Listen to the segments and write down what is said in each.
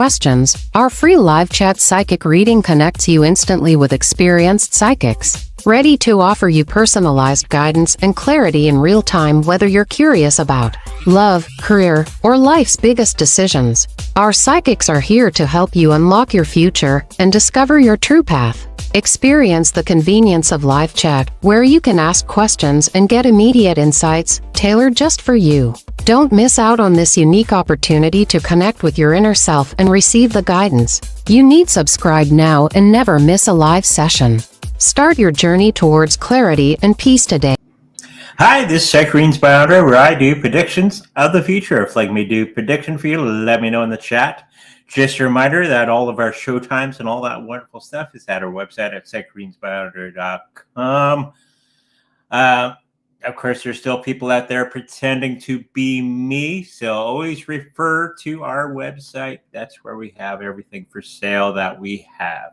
questions, our free live chat psychic reading connects you instantly with experienced psychics, ready to offer you personalized guidance and clarity in real time, whether you're curious about love, career, or life's biggest decisions. Our psychics are here to help you unlock your future and discover your true path. Experience the convenience of live chat, where you can ask questions and get immediate insights tailored just for you. Don't miss out on this unique opportunity to connect with your inner self and receive the guidance you need. Subscribe now and never miss a live session. Start your journey towards clarity and peace today. Hi, this is Psychic Readings by Andre, where I do predictions of the future. If you'd like me to do a prediction for you, let me know in the chat. Just a reminder that all of our show times and all that wonderful stuff is at our website at psychicreadingsbyandre.com. Of course, there's still people out there pretending to be me, so always refer to our website. That's where we have everything for sale that we have.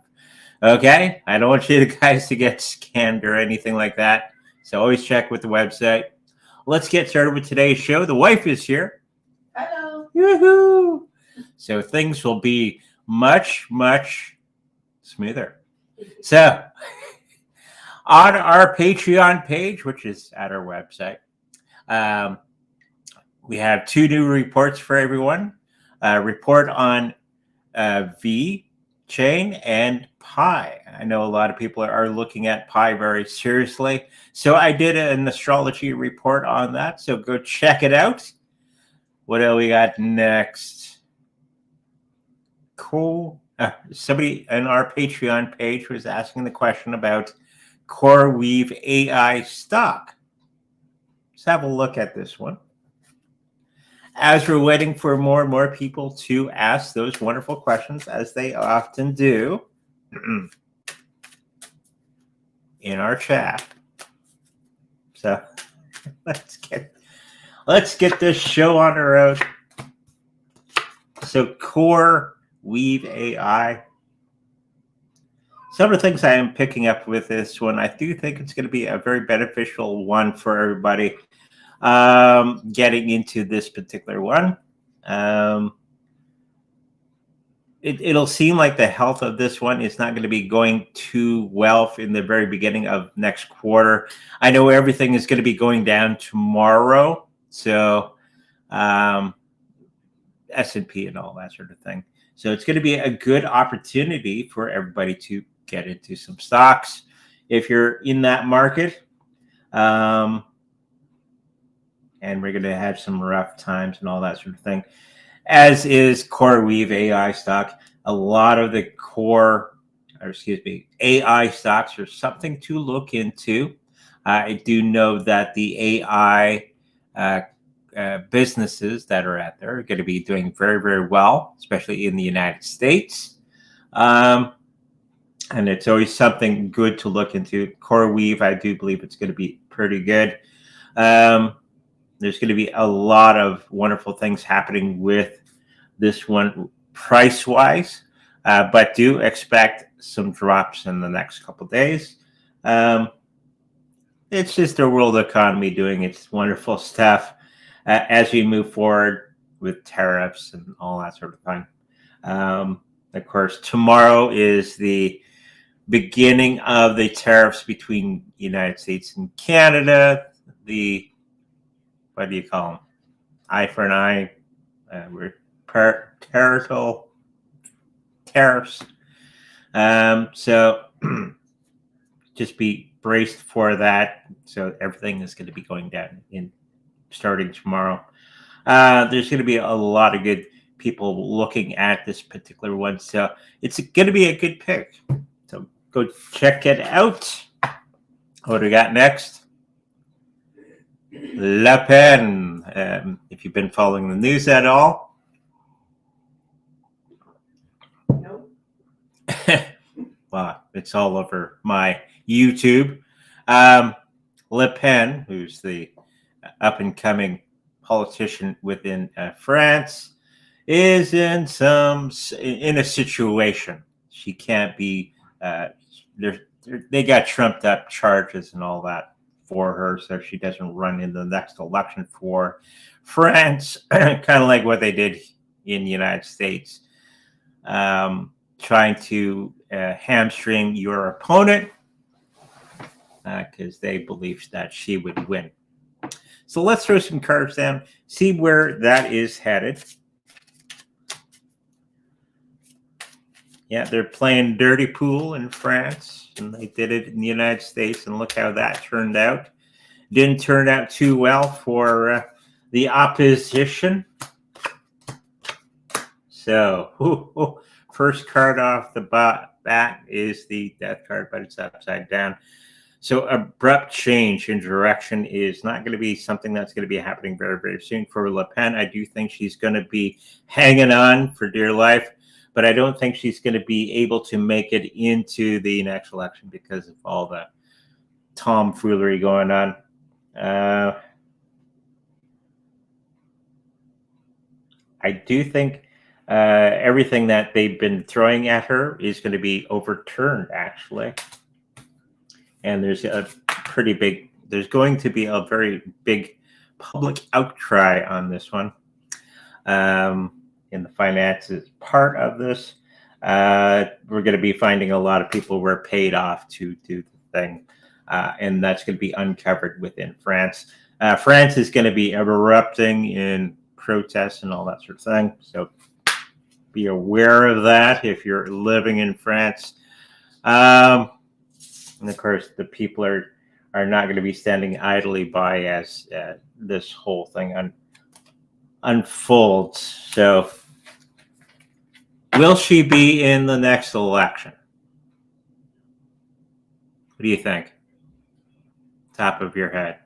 Okay? I don't want you guys to get scammed or anything like that, so always check with the website. Let's get started with today's show. The wife is here. Hello. Yoo-hoo! So things will be much, much smoother. So on our Patreon page, which is at our website, we have two new reports for everyone. A report on V chain and pi. I know a lot of people are looking at pi very seriously. So I did an astrology report on that. So go check it out. What do we got next? Cool. Somebody on our Patreon page was asking the question about CoreWeave AI stock. Let's have a look at this one. As we're waiting for more and more people to ask those wonderful questions, as they often do in our chat. So let's get this show on the road. So CoreWeave AI. Some of the things I am picking up with this one, I do think it's going to be a very beneficial one for everybody getting into this particular one. It'll seem like the health of this one is not going to be going too well in the very beginning of next quarter. I know everything is going to be going down tomorrow, so S&P and all that sort of thing. So it's going to be a good opportunity for everybody to get into some stocks if you're in that market. And we're going to have some rough times and all that sort of thing, as is CoreWeave AI stock. A lot of the AI stocks are something to look into. I do know that the AI businesses that are out there are going to be doing very, very well, especially in the United States. And it's always something good to look into. CoreWeave, I do believe it's going to be pretty good. There's going to be a lot of wonderful things happening with this one price-wise, but do expect some drops in the next couple of days. It's just the world economy doing its wonderful stuff as we move forward with tariffs and all that sort of thing. Of course, tomorrow is the beginning of the tariffs between the United States and Canada. What do you call them? Eye for an eye. We're territorial tariffs. So just be braced for that. So everything is going to be going down starting tomorrow. There's going to be a lot of good people looking at this particular one. So it's going to be a good pick. So go check it out. What do we got next? Le Pen. If you've been following the news at all. Nope. Well, it's all over my YouTube. Le Pen, who's the up-and-coming politician within France, is in a situation. She can't be. They got trumped up charges and all that for her, so she doesn't run in the next election for France, kind of like what they did in the United States. trying to hamstring your opponent because they believed that she would win. So let's throw some cards down, see where that is headed. Yeah, they're playing dirty pool in France, and they did it in the United States, and look how that turned out. Didn't turn out too well for the opposition. So, first card off the bat is the death card, but it's upside down. So abrupt change in direction is not going to be something that's going to be happening very, very soon for Le Pen. I do think she's going to be hanging on for dear life, but I don't think she's going to be able to make it into the next election because of all the tomfoolery going on. I do think everything that they've been throwing at her is going to be overturned, actually. And there's going to be a very big public outcry on this one. In the finances part of this, we're going to be finding a lot of people were paid off to do the thing. And that's going to be uncovered within France. France is going to be erupting in protests and all that sort of thing. So be aware of that if you're living in France. And of course, the people are not going to be standing idly by as this whole thing unfolds. So, will she be in the next election? What do you think? Top of your head.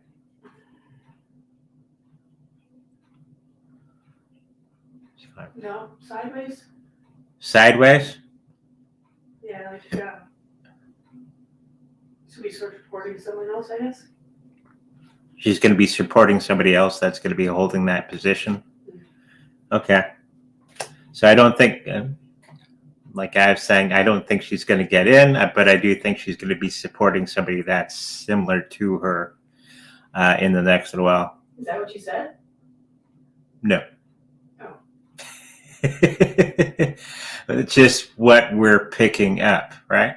No, sideways. Sideways? Yeah, like so we start supporting someone else, I guess. She's going to be supporting somebody else that's going to be holding that position. Okay. So I don't think, like I was saying, I don't think she's going to get in, but I do think she's going to be supporting somebody that's similar to her in the next little while. Is that what you said? No. Oh. It's just what we're picking up, right?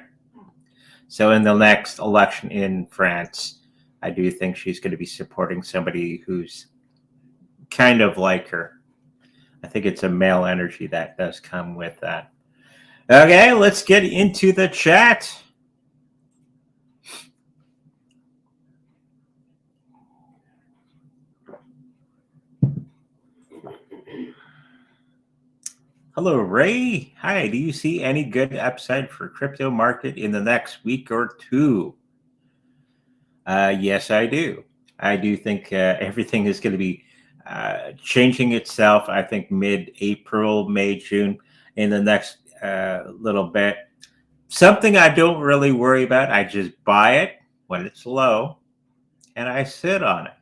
So in the next election in France, I do think she's going to be supporting somebody who's kind of like her. I think it's a male energy that does come with that. Okay, let's get into the chat. Hello, Ray. Hi, do you see any good upside for crypto market in the next week or two? Yes, I do. I do think everything is going to be changing itself, I think, mid-April, May, June, in the next little bit. Something I don't really worry about. I just buy it when it's low, and I sit on it.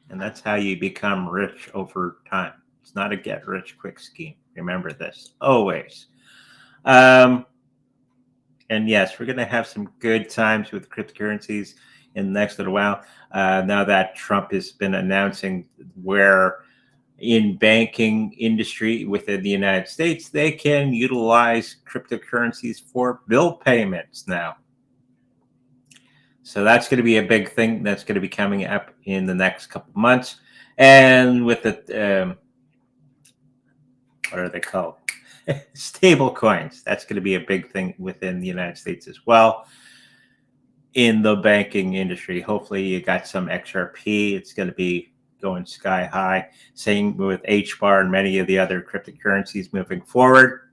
And that's how you become rich over time. It's not a get-rich-quick scheme. Remember this, always. And yes, we're going to have some good times with cryptocurrencies in the next little while. Now that Trump has been announcing where in banking industry within the United States, they can utilize cryptocurrencies for bill payments now. So that's going to be a big thing that's going to be coming up in the next couple of months. And with the, what are they called? Stable coins. That's going to be a big thing within the United States as well. In the banking industry, hopefully you got some XRP. It's going to be going sky high. Same with HBAR and many of the other cryptocurrencies moving forward.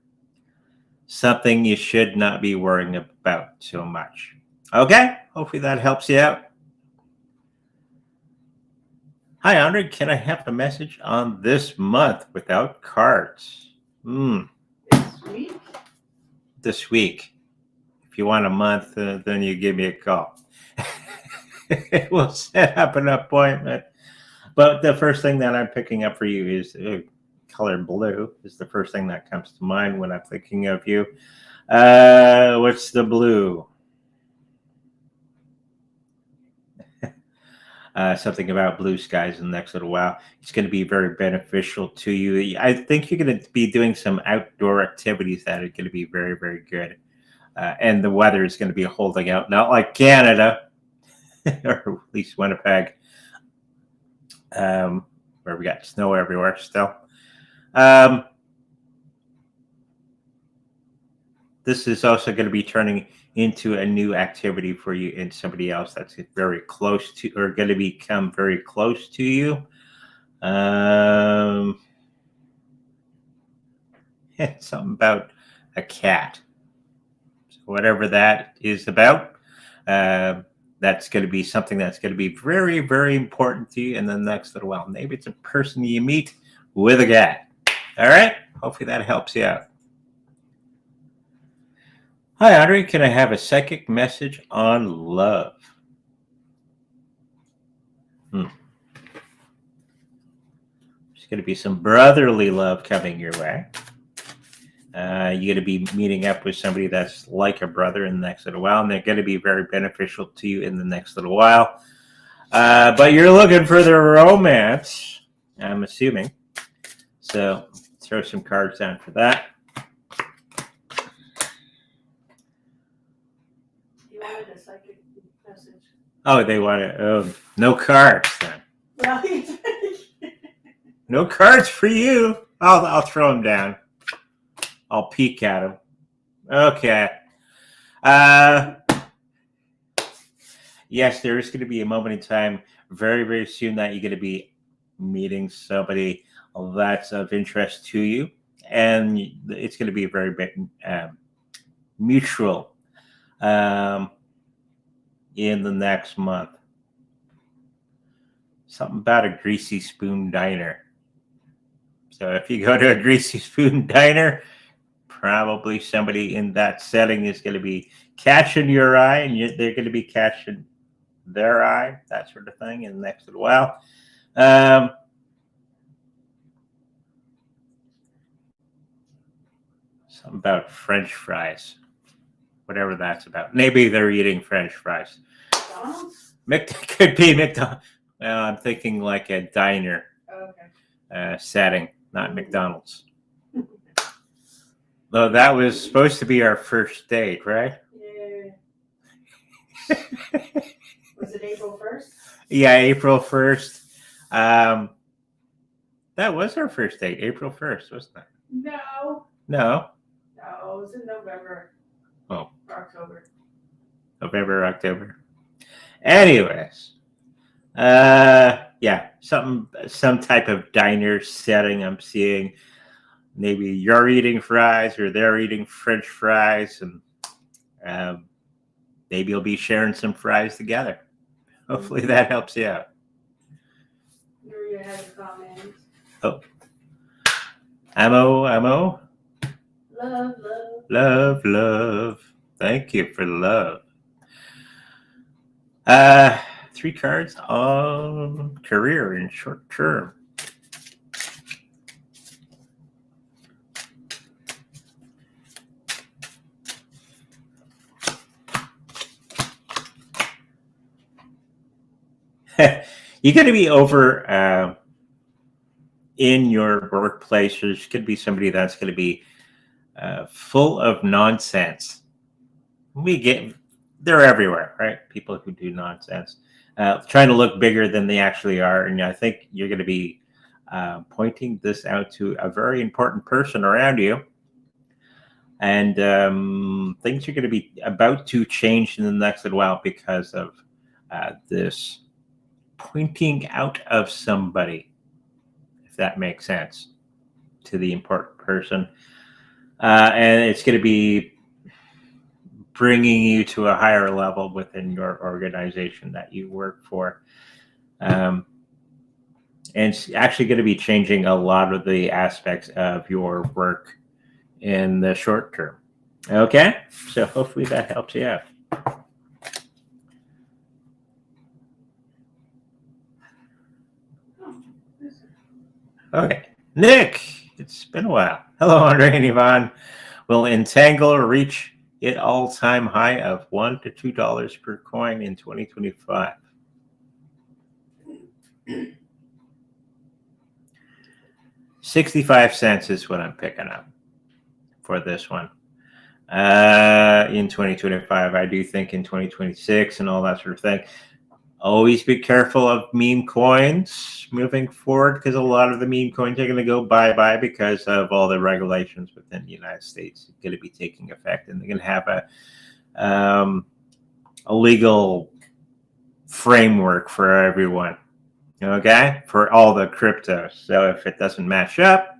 Something you should not be worrying about so much. Okay, hopefully that helps you out. Hi, Andre. Can I have a message on this month without cards? This week? This week. If you want a month, then you give me a call. We'll set up an appointment. But the first thing that I'm picking up for you is color blue is the first thing that comes to mind when I'm thinking of you. What's the blue? something about blue skies in the next little while. It's going to be very beneficial to you. I think you're going to be doing some outdoor activities that are going to be very, very good. And the weather is going to be holding out, not like Canada, or at least Winnipeg, where we got snow everywhere still. This is also going to be turning into a new activity for you and somebody else that's very close to, or going to become very close to you. Something about a cat. So whatever that is about, that's going to be something that's going to be very, very important to you in the next little while. Maybe it's a person you meet with a cat. All right? Hopefully that helps you out. Hi, Andre. Can I have a psychic message on love? There's going to be some brotherly love coming your way. You're going to be meeting up with somebody that's like a brother in the next little while, and they're going to be very beneficial to you in the next little while. But you're looking for the romance, I'm assuming. So throw some cards down for that. You wanted a psychic message. Oh, they want to. No cards then. Well, No cards for you. I'll throw them down. I'll peek at them. Okay. Yes, there is going to be a moment in time very, very soon that you're going to be meeting somebody that's of interest to you. And it's going to be very mutual in the next month. Something about a greasy spoon diner. So if you go to a greasy spoon diner, probably somebody in that setting is going to be catching your eye, and they're going to be catching their eye, that sort of thing, in the next little while. Something about French fries, whatever that's about. Maybe they're eating French fries. McDonald's? Could be McDonald's. Well, I'm thinking like a diner setting, not McDonald's. Though that was supposed to be our first date, right? Yeah. Was it April 1st? Yeah, April 1st. That was our first date, April 1st, wasn't it? No. No. No, it was in November. Oh. Or October. November, October. Anyways. Yeah, some type of diner setting I'm seeing. Maybe you're eating fries or they're eating French fries, and maybe you'll be sharing some fries together. Hopefully that helps you out. You had a comment. Oh. Ammo. Love. Thank you for love. 3 cards on career in short term. You're going to be over in your workplace. There's going to be somebody that's going to be full of nonsense. They're everywhere, right? People who do nonsense, trying to look bigger than they actually are. And I think you're going to be pointing this out to a very important person around you. And things are going to be about to change in the next little while because of this pointing out of somebody, if that makes sense, to the important person. And it's going to be bringing you to a higher level within your organization that you work for. And it's actually going to be changing a lot of the aspects of your work in the short term. Okay? So hopefully that helps you out. Okay. Nick, it's been a while. Hello, Andre and Yvonne. Will Entangle reach its all-time high of $1 to $2 per coin in 2025? $0.65 is what I'm picking up for this one. In 2025, I do think in 2026 and all that sort of thing. Always be careful of meme coins moving forward, because a lot of the meme coins are going to go bye-bye because of all the regulations within the United States going to be taking effect, and they're going to have a legal framework for everyone, okay, for all the cryptos. So if it doesn't match up,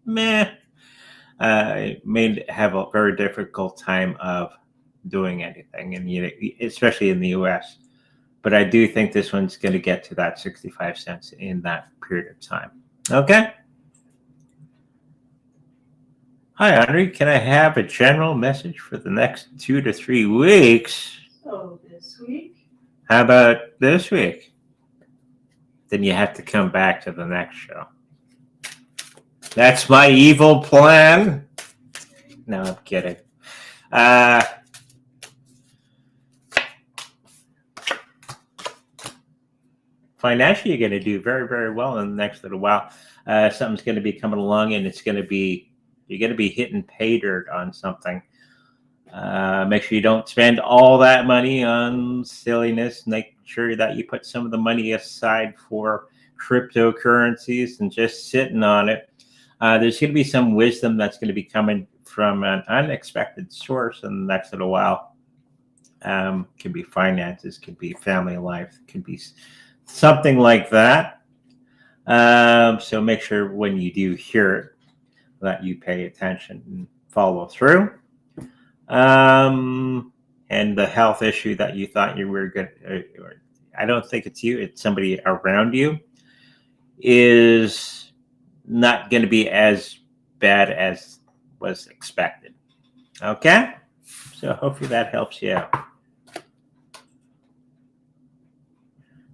it may have a very difficult time of doing anything, and especially in the U.S. But I do think this one's going to get to that 65 cents in that period of time. Okay. Hi, Andre. Can I have a general message for the next 2 to 3 weeks? So this week? How about this week? Then you have to come back to the next show. That's my evil plan. No, I'm kidding. Financially, you're going to do very, very well in the next little while. Something's going to be coming along, and you're going to be hitting pay dirt on something. Make sure you don't spend all that money on silliness. Make sure that you put some of the money aside for cryptocurrencies and just sitting on it. There's going to be some wisdom that's going to be coming from an unexpected source in the next little while. Can be finances, can be family life, can be something like that. So make sure when you do hear it that you pay attention and follow through. And the health issue that you thought you were good, I don't think it's you, it's somebody around you, is not going to be as bad as was expected. Okay? So hopefully that helps you out.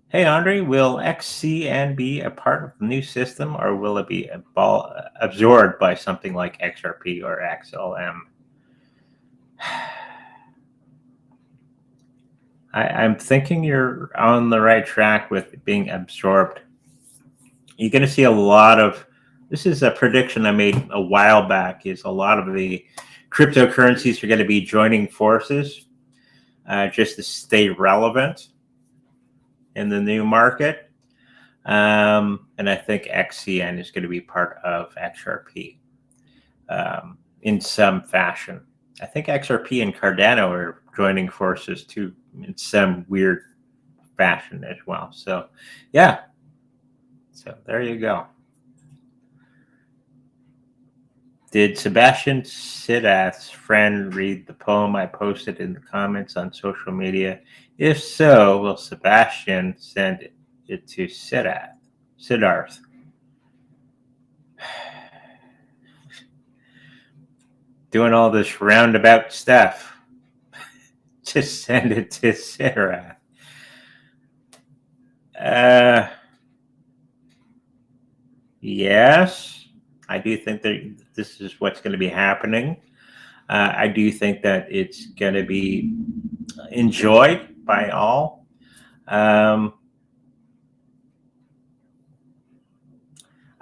Hey, Andre, will XCN be a part of the new system, or will it be absorbed by something like XRP or XLM? I'm thinking you're on the right track with being absorbed. You're going to see a lot of, this is a prediction I made a while back, is a lot of the cryptocurrencies are going to be joining forces just to stay relevant in the new market. And I think XCN is going to be part of XRP in some fashion. I think XRP and Cardano are joining forces too in some weird fashion as well. So, yeah. So there you go. Did Sebastian Siddharth's friend read the poem I posted in the comments on social media? If so, will Sebastian send it to Siddharth? Doing all this roundabout stuff. Just send it to Siddharth. Yes, I do think that this is what's going to be happening. I do think that it's going to be enjoyed by all. I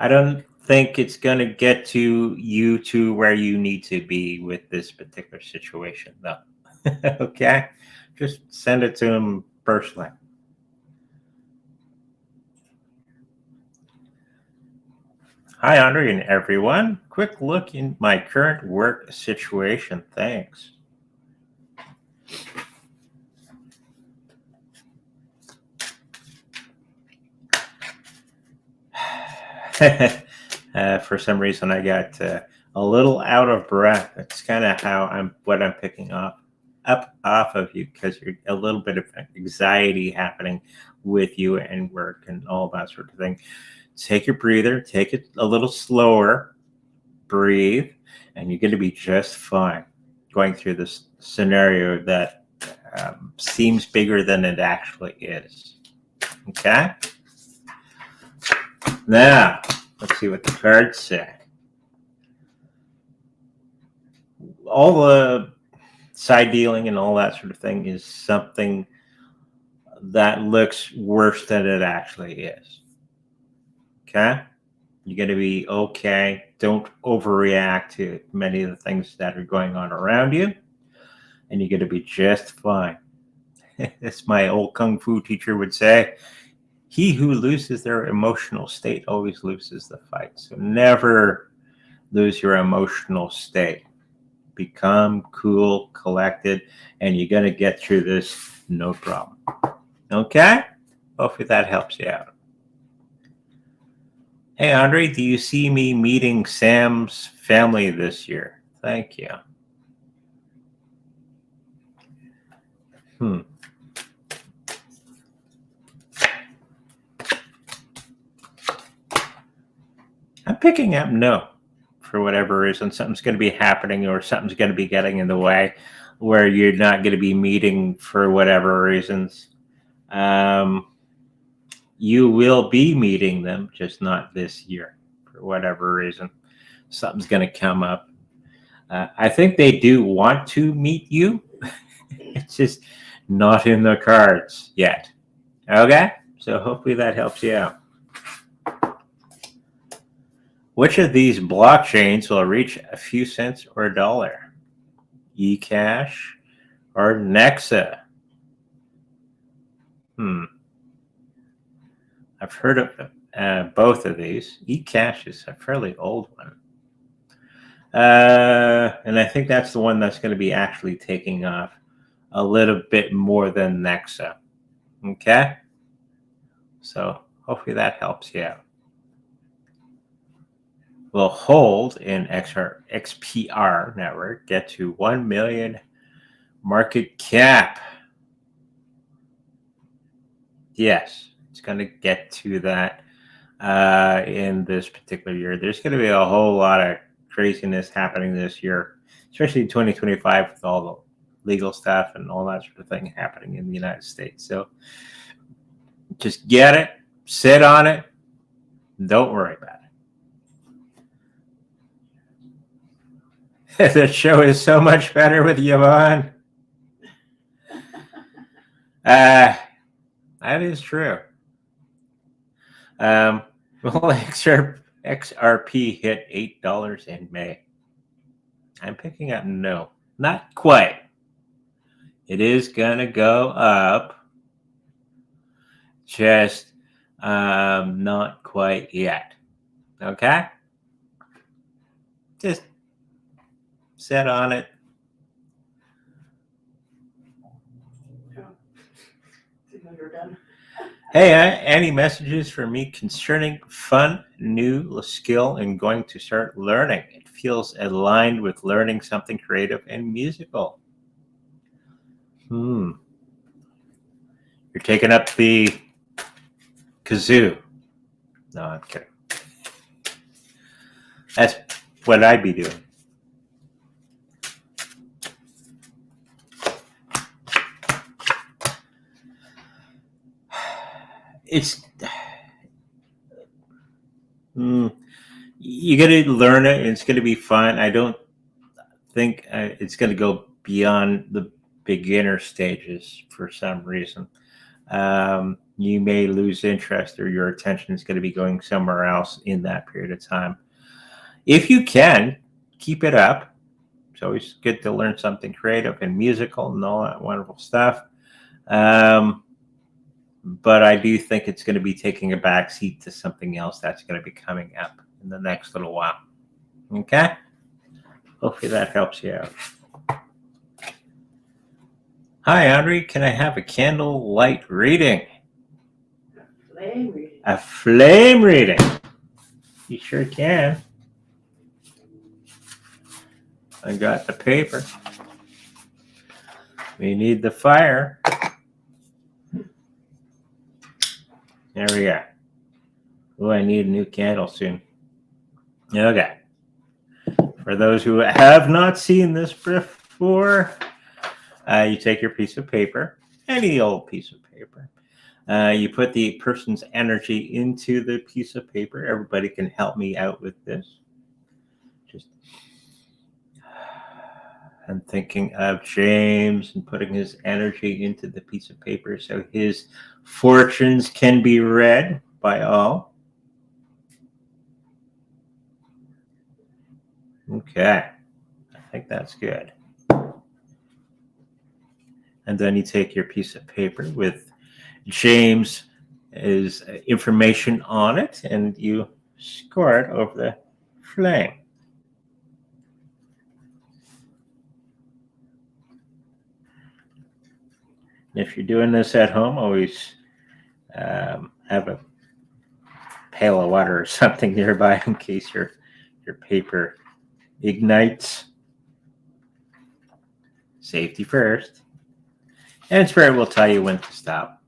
don't think it's going to get to you to where you need to be with this particular situation, though. Okay? Just send it to him personally. Hi, Andre and everyone. Quick look in my current work situation. Thanks. For some reason, I got a little out of breath. That's kind of what I'm picking up off of you, because you're a little bit of anxiety happening with you and work and all that sort of thing. Take your breather, take it a little slower, breathe, and you're going to be just fine going through this scenario that seems bigger than it actually is. Okay? Now, let's see what the cards say. All the side dealing and all that sort of thing is something that looks worse than it actually is. Okay? You're going to be okay. Don't overreact to many of the things that are going on around you. And you're going to be just fine. As my old kung fu teacher would say, he who loses their emotional state always loses the fight. So never lose your emotional state. Become cool, collected, and you're going to get through this no problem. Okay? Hopefully that helps you out. Hey, Andre, do you see me meeting Sam's family this year? Thank you. I'm picking up no. For whatever reason, something's going to be happening or something's going to be getting in the way where you're not going to be meeting for whatever reasons. You will be meeting them, just not this year for whatever reason. Something's going to come up. I think they do want to meet you. It's just not in the cards yet. Okay? So hopefully that helps you out. Which of these blockchains will reach a few cents or a dollar? eCash or Nexa? I've heard of both of these. eCash is a fairly old one. And I think that's the one that's going to be actually taking off a little bit more than Nexa. Okay? So hopefully that helps you out. Will hold in XPR network get to 1 million market cap? Yes, it's going to get to that in this particular year. There's going to be a whole lot of craziness happening this year, especially in 2025 with all the legal stuff and all that sort of thing happening in the United States. So just get it, sit on it, don't worry about it. The show is so much better with Yvonne. That is true. Well, XRP hit $8 in May. I'm picking up no. Not quite. It is going to go up. Just not quite yet. Okay? Just sit on it. You're done. Hey, any messages for me concerning fun, new skill and going to start learning? It feels aligned with learning something creative and musical. You're taking up the kazoo. No, I'm kidding. That's what I'd be doing. It's you got to learn it. And it's going to be fun. I don't think it's going to go beyond the beginner stages for some reason. You may lose interest or your attention is going to be going somewhere else in that period of time. If you can, keep it up. It's always good to learn something creative and musical and all that wonderful stuff. But I do think it's going to be taking a backseat to something else that's going to be coming up in the next little while. Okay? Hopefully that helps you out. Hi, Andre. Can I have a candlelight reading? Flame reading. A flame reading. You sure can. I got the paper. We need the fire. There we go. Oh, I need a new candle soon. Okay. For those who have not seen this before, you take your piece of paper, any old piece of paper. You put the person's energy into the piece of paper. Everybody can help me out with this. I'm thinking of James and putting his energy into the piece of paper so his fortunes can be read by all. Okay. I think that's good. And then you take your piece of paper with James' information on it and you score it over the flame. If you're doing this at home, always have a pail of water or something nearby in case your paper ignites. Safety first. And Spirit will tell you when to stop.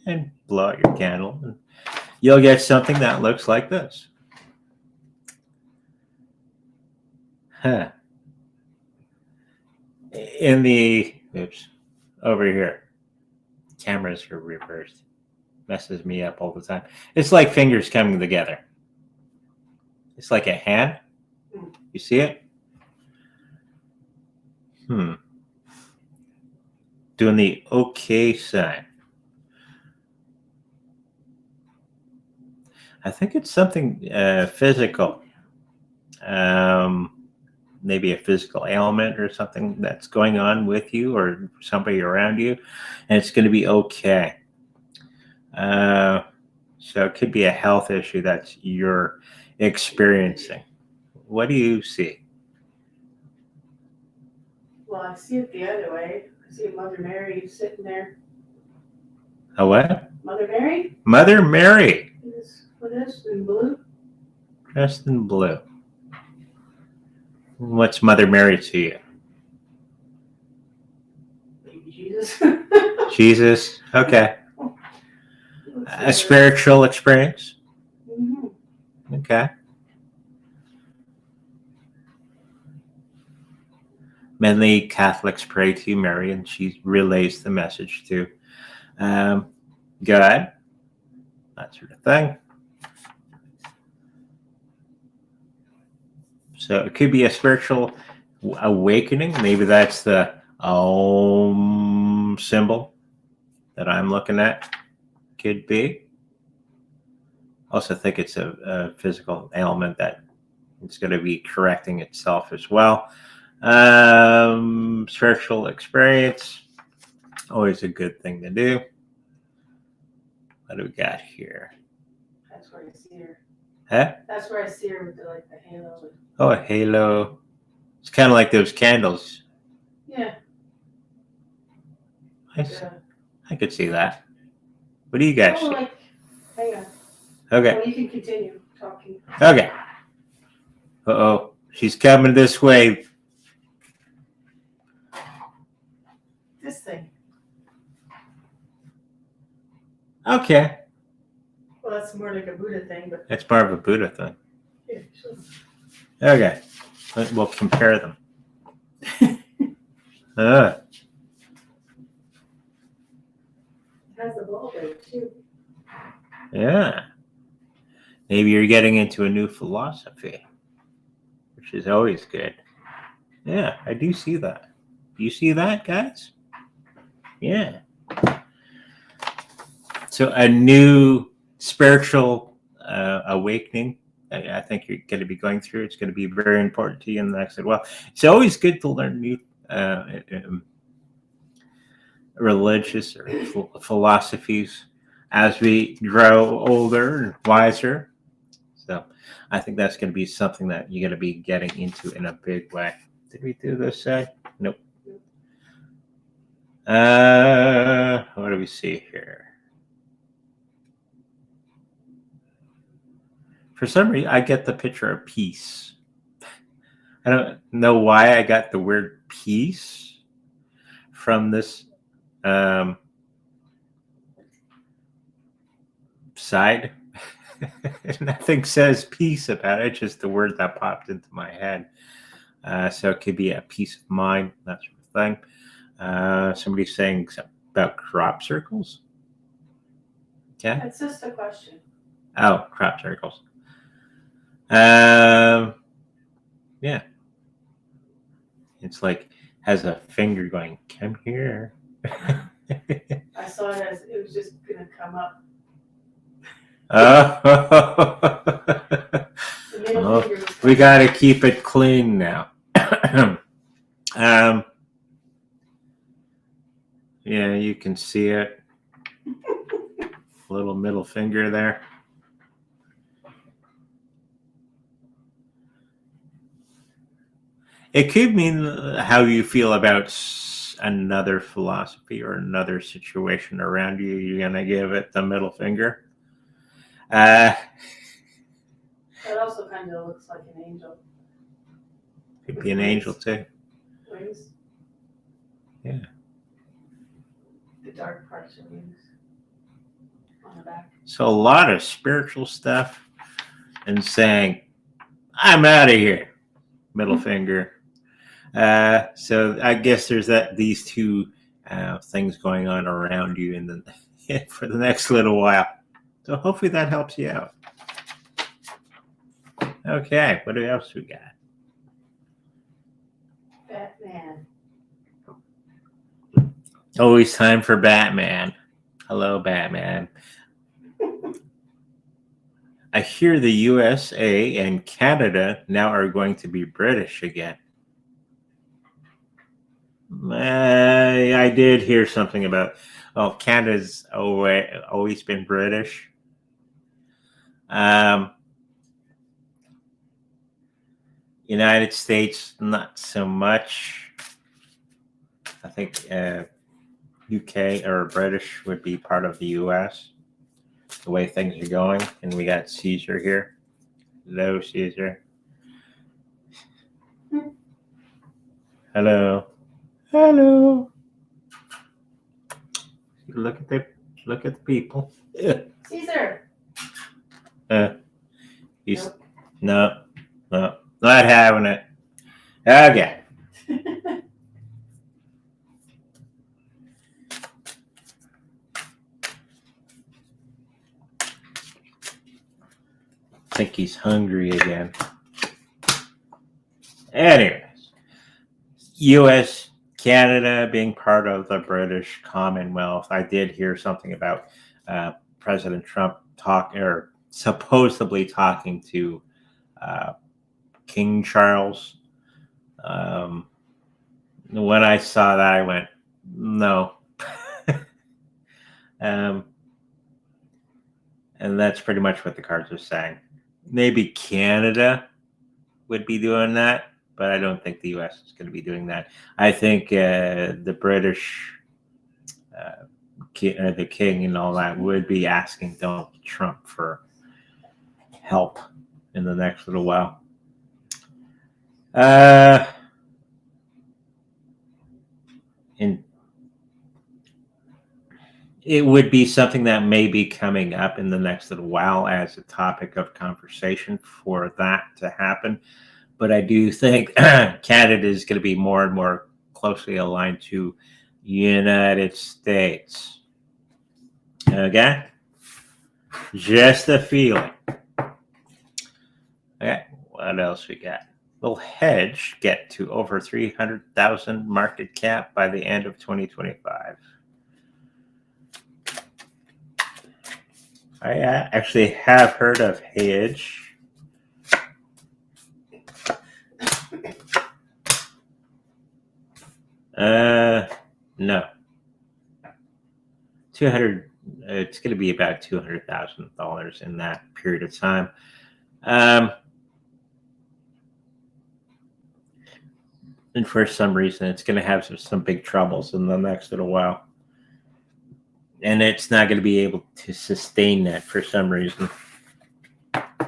And blow out your candle. And you'll get something that looks like this. Huh. Over here. Cameras are reversed. Messes me up all the time. It's like fingers coming together. It's like a hand. You see it? Doing the okay sign. I think it's something physical. Maybe a physical ailment or something that's going on with you or somebody around you, and it's going to be okay. So it could be a health issue that you're experiencing. What do you see? Well, I see it the other way. I see Mother Mary sitting there. A what? Mother Mary? Mother Mary. What is in blue? Dressed in blue. What's Mother Mary to you? Baby Jesus. Jesus. Okay. A spiritual experience. Mm-hmm. Okay. Many Catholics pray to Mary, and she relays the message to God, that sort of thing. So it could be a spiritual awakening. Maybe that's the Om symbol that I'm looking at. Could be. Also think it's a physical ailment that it's going to be correcting itself as well. Spiritual experience, always a good thing to do. What do we got here? That's where I see her. Huh? That's where I see her with the halo. Oh, a halo. It's kind of like those candles. Yeah. I could see that. What do you guys see? Hang on. Okay. Well, you can continue talking. Okay. Uh-oh. She's coming this way. This thing. Okay. Well, that's more like a Buddha thing, but. It's more of a Buddha thing. Yeah, sure. Okay. We'll compare them. It has a ball there, too. Yeah. Maybe you're getting into a new philosophy, which is always good. Yeah, I do see that. Do you see that, guys? Yeah. So a new spiritual awakening, I think you're going to be going through. It's going to be very important to you in the next. Well, it's always good to learn new religious or philosophies as we grow older and wiser. So I think that's going to be something that you're going to be getting into in a big way. Did we do this side? Nope. What do we see here? For some reason, I get the picture of peace. I don't know why I got the word peace from this side. Nothing says peace about it, just the word that popped into my head. So it could be a peace of mind, that sort of thing. Somebody's saying about crop circles. Okay. That's just a question. Oh, crop circles. Yeah. It's like has a finger going, come here. I saw it as it was just gonna come up. Oh. The middle Oh, fingers. we got to keep it clean now. Yeah, you can see it. Little middle finger there. It could mean how you feel about another philosophy or another situation around you. You're going to give it the middle finger. That also kind of looks like an angel. Could be an angel too. Wings. Yeah. The dark parts of wings. On the back. So a lot of spiritual stuff and saying, I'm out of here. Middle finger. So I guess there's these two things going on around you for the next little while. So hopefully that helps you out. Okay, what else we got? Batman. Always time for Batman. Hello, Batman. I hear the USA and Canada now are going to be British again. I did hear something about, Canada's always been British. United States, not so much. I think UK or British would be part of the US, the way things are going. And we got Caesar here. Hello, Caesar. Hello. Hello. Look at the people. Caesar. He's no, not having it. Okay. I think he's hungry again. Anyways, U.S., Canada being part of the British Commonwealth. I did hear something about President Trump supposedly talking to King Charles. When I saw that, I went, no. And that's pretty much what the cards are saying. Maybe Canada would be doing that, but I don't think the U.S. is going to be doing that. I think the British, the king and all that would be asking Donald Trump for help in the next little while. And it would be something that may be coming up in the next little while as a topic of conversation for that to happen. But I do think Canada is going to be more and more closely aligned to United States. Okay? Just a feeling. Okay, what else we got? Will Hedge get to over 300,000 market cap by the end of 2025? I actually have heard of Hedge. No. 200. It's going to be about $200,000 in that period of time. And for some reason, it's going to have some big troubles in the next little while. And it's not going to be able to sustain that for some reason.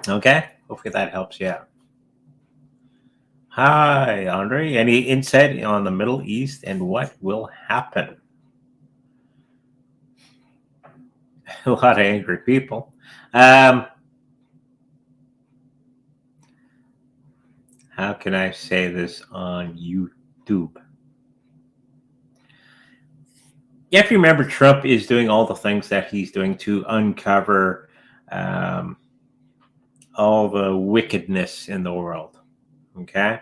Okay? Hopefully that helps you out. Hi, Andre. Any insight on the Middle East and what will happen? A lot of angry people. How can I say this on YouTube? You have to remember Trump is doing all the things that he's doing to uncover all the wickedness in the world. Okay?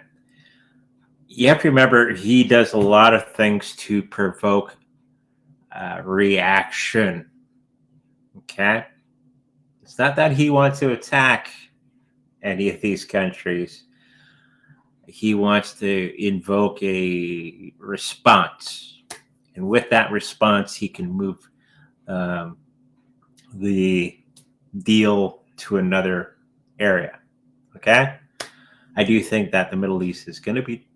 You have to remember he does a lot of things to provoke reaction. Okay? It's not that he wants to attack any of these countries, he wants to invoke a response. And with that response, he can move the deal to another area. Okay? I do think that the Middle East is going to be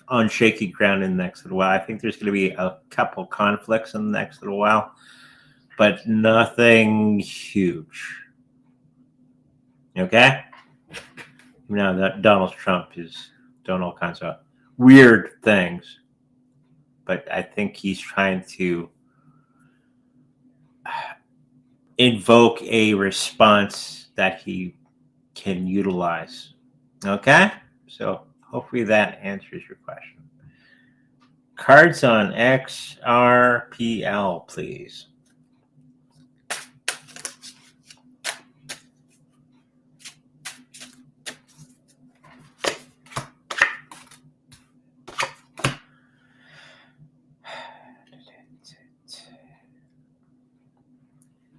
on shaky ground in the next little while. I think there's going to be a couple conflicts in the next little while, but nothing huge. Okay? Now that Donald Trump is doing all kinds of weird things, but I think he's trying to invoke a response that he can utilize. Okay? So hopefully that answers your question. Cards on XRPL, please.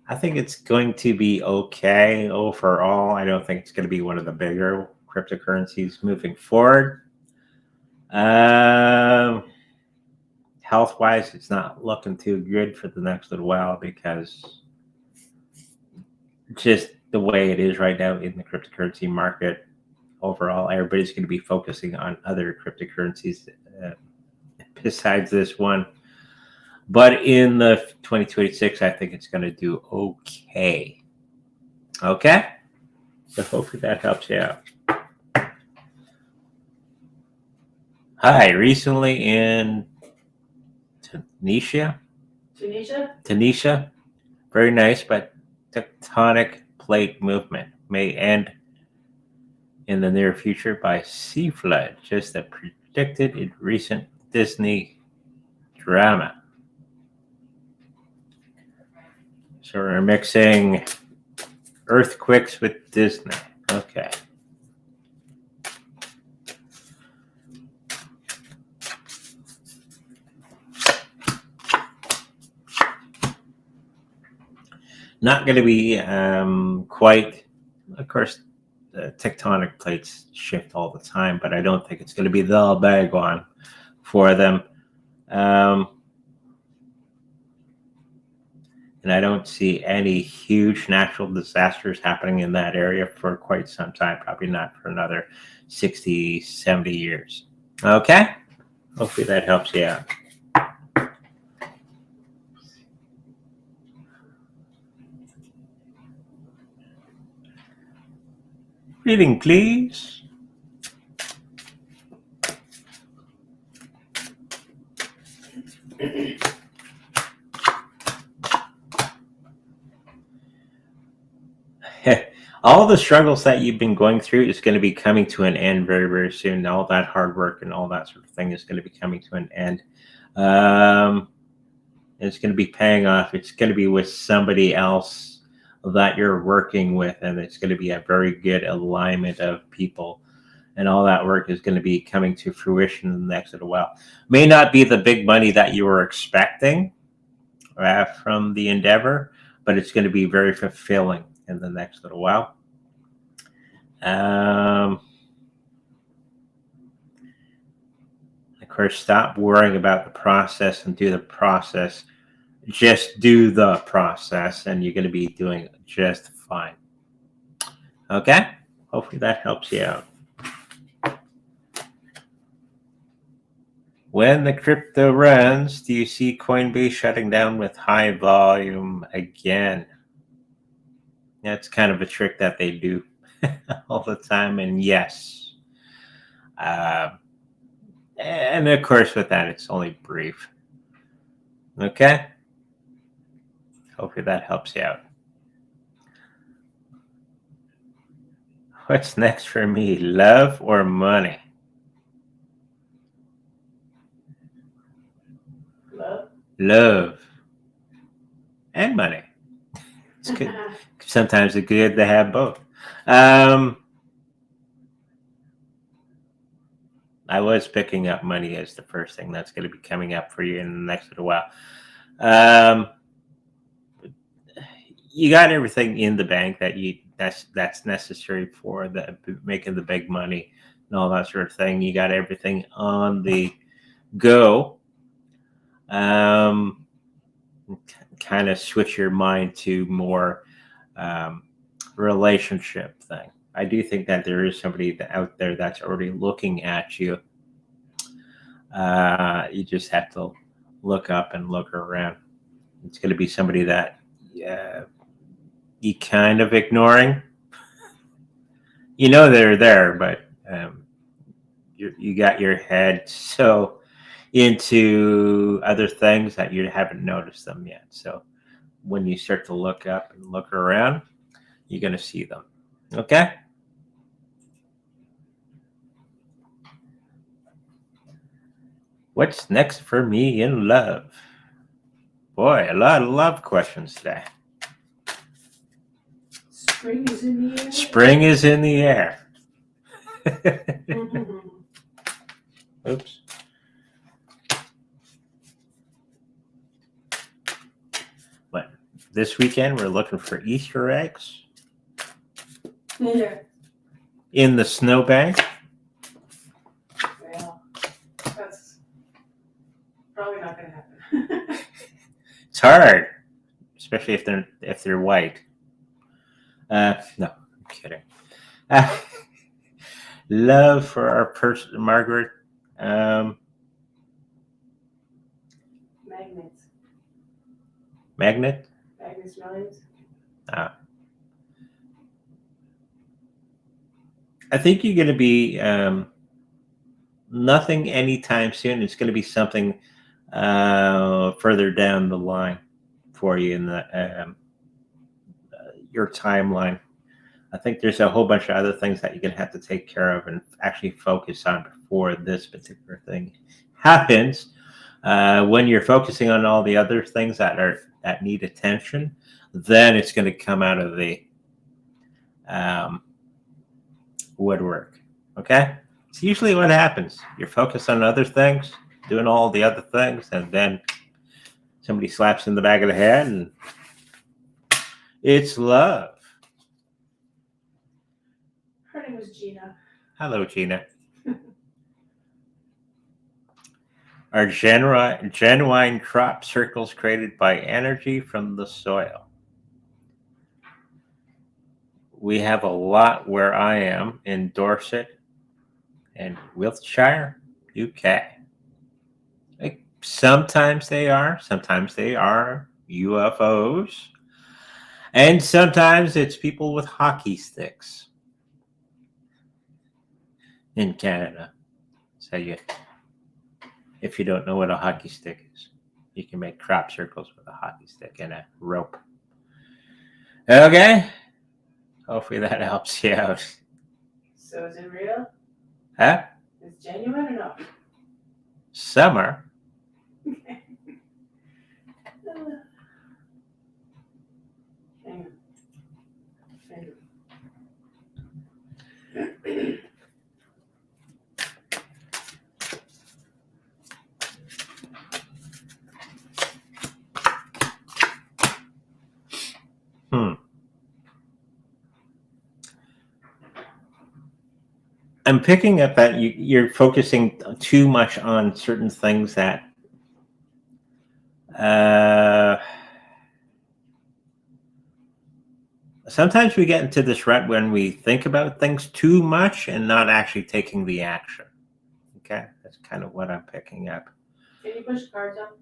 I think it's going to be okay overall. I don't think it's going to be one of the bigger cryptocurrencies moving forward. Health-wise, it's not looking too good for the next little while because just the way it is right now in the cryptocurrency market overall, everybody's going to be focusing on other cryptocurrencies besides this one. But in the 2026, I think it's going to do okay. Okay? So hopefully that helps you out. Hi, recently in Tunisia, very nice, but tectonic plate movement may end in the near future by sea flood, just as predicted in recent Disney drama. So we're mixing earthquakes with Disney. Okay. Not going to be quite, of course, the tectonic plates shift all the time, but I don't think it's going to be the big one for them. And I don't see any huge natural disasters happening in that area for quite some time, probably not for another 60, 70 years. Okay? Hopefully that helps you out. Reading, please. All the struggles that you've been going through is going to be coming to an end very, very soon. All that hard work and all that sort of thing is going to be coming to an end. It's going to be paying off. It's going to be with somebody else that you're working with, and it's going to be a very good alignment of people. And all that work is going to be coming to fruition in the next little while. May not be the big money that you were expecting from the endeavor, but it's going to be very fulfilling in the next little while. Of course, stop worrying about the process and do the process. Just do the process, and you're going to be doing just fine. Okay? Hopefully that helps you out. When the crypto runs, do you see Coinbase shutting down with high volume again? That's kind of a trick that they do all the time, and yes. And of course, with that, it's only brief. Okay? Hopefully that helps you out. What's next for me, love or money? Love and money. It's good. Sometimes it's good to have both. I was picking up money as the first thing that's going to be coming up for you in the next little while. You got everything in the bank that's necessary for the making the big money and all that sort of thing. You got everything on the go. Kind of switch your mind to more relationship thing. I do think that there is somebody out there that's already looking at you. You just have to look up and look around. It's going to be somebody that you kind of ignoring. You know they're there, but you got your head so into other things that you haven't noticed them yet. So when you start to look up and look around, you're going to see them. Okay? What's next for me in love? Boy, a lot of love questions today. Spring is in the air. Spring is in the air. Oops. But this weekend we're looking for Easter eggs Yeah. in the snowbank. Well, that's probably not going to happen. It's hard, especially if they're white. No, I'm kidding. Love for our person, Margaret. Magnets. Magnet. Magnets millions. I think you're going to be nothing anytime soon. It's going to be something further down the line for you in the your timeline. I think there's a whole bunch of other things that you're going to have to take care of and actually focus on before this particular thing happens. When you're focusing on all the other things that need attention, then it's going to come out of the woodwork. Okay? It's usually what happens. You're focused on other things, doing all the other things, and then somebody slaps in the back of the head, and it's love. Her name was Gina. Hello, Gina. Are genuine crop circles created by energy from the soil? We have a lot where I am in Dorset and Wiltshire, UK. Like, sometimes they are UFOs. And sometimes it's people with hockey sticks in Canada. So if you don't know what a hockey stick is, you can make crop circles with a hockey stick and a rope. Okay? Hopefully that helps you out. So is it real? Huh? Is it genuine or not? Summer? Okay. Hang on. I'm picking up that you're focusing too much on certain things that sometimes we get into this rut when we think about things too much and not actually taking the action. Okay, that's kind of what I'm picking up. Can you push the cards up?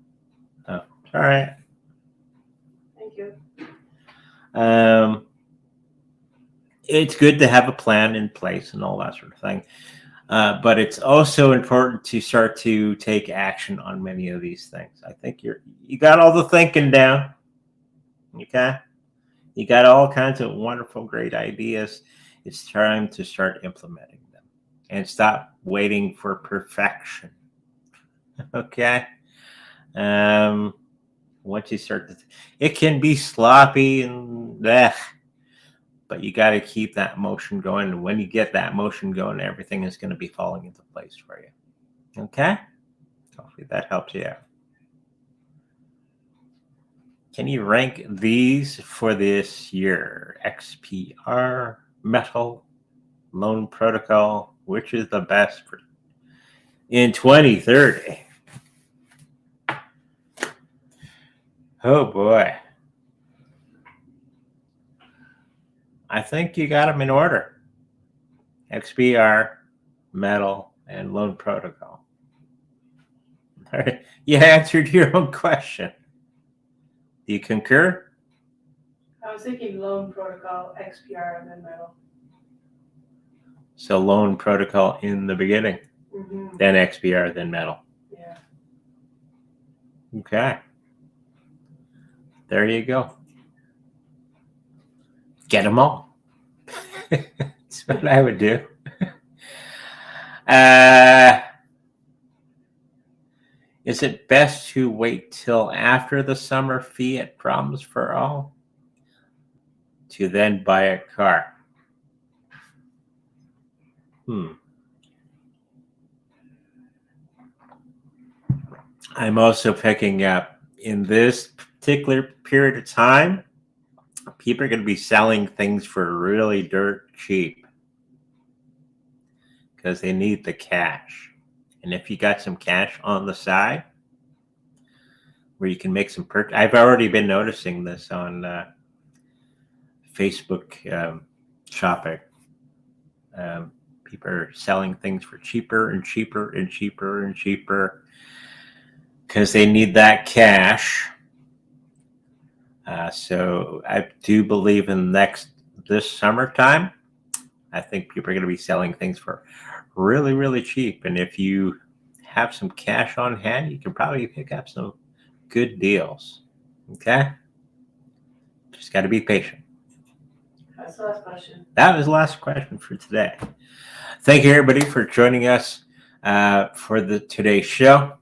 Oh, all right. Thank you. It's good to have a plan in place and all that sort of thing. But it's also important to start to take action on many of these things. I think you got all the thinking down. Okay? You got all kinds of wonderful, great ideas. It's time to start implementing them and stop waiting for perfection. Okay? Once you start it can be sloppy and but you got to keep that motion going. And when you get that motion going, everything is going to be falling into place for you. Okay? Hopefully that helps you out. Can you rank these for this year? XPR, Metal, Loan Protocol. Which is the best for in 2030? Oh boy. I think you got them in order. XPR, Metal, and Loan Protocol. All right. You answered your own question. Do you concur? I was thinking Loan Protocol, XPR, and then Metal. So Loan Protocol in the beginning, then XPR, then Metal. Yeah. Okay. There you go. Get them all. That's what I would do. Is it best to wait till after the summer Fiat proms for all to then buy a car? I'm also picking up in this particular period of time, people are going to be selling things for really dirt cheap because they need the cash. And if you got some cash on the side where you can make some purchase, I've already been noticing this on Facebook shopping. People are selling things for cheaper and cheaper and cheaper and cheaper because they need that cash. So I do believe in this summertime, I think people are going to be selling things for really, really cheap. And if you have some cash on hand, you can probably pick up some good deals. Okay? Just got to be patient. That's the last question. That was the last question for today. Thank you, everybody, for joining us for today's show.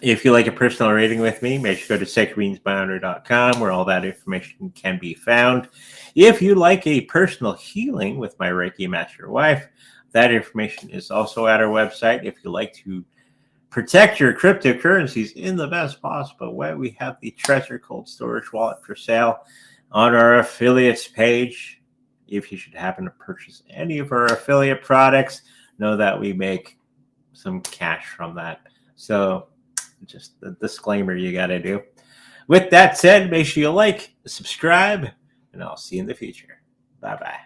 If you like a personal reading with me, make sure to go to sacredreadingsbyonder.com where all that information can be found. If you like a personal healing with my Reiki Master Wife, that information is also at our website. If you like to protect your cryptocurrencies in the best possible way, we have the Treasure Cold Storage Wallet for sale on our affiliates page. If you should happen to purchase any of our affiliate products, know that we make some cash from that. So just the disclaimer you got to do. With that said, make sure you like, subscribe, and I'll see you in the future. Bye-bye.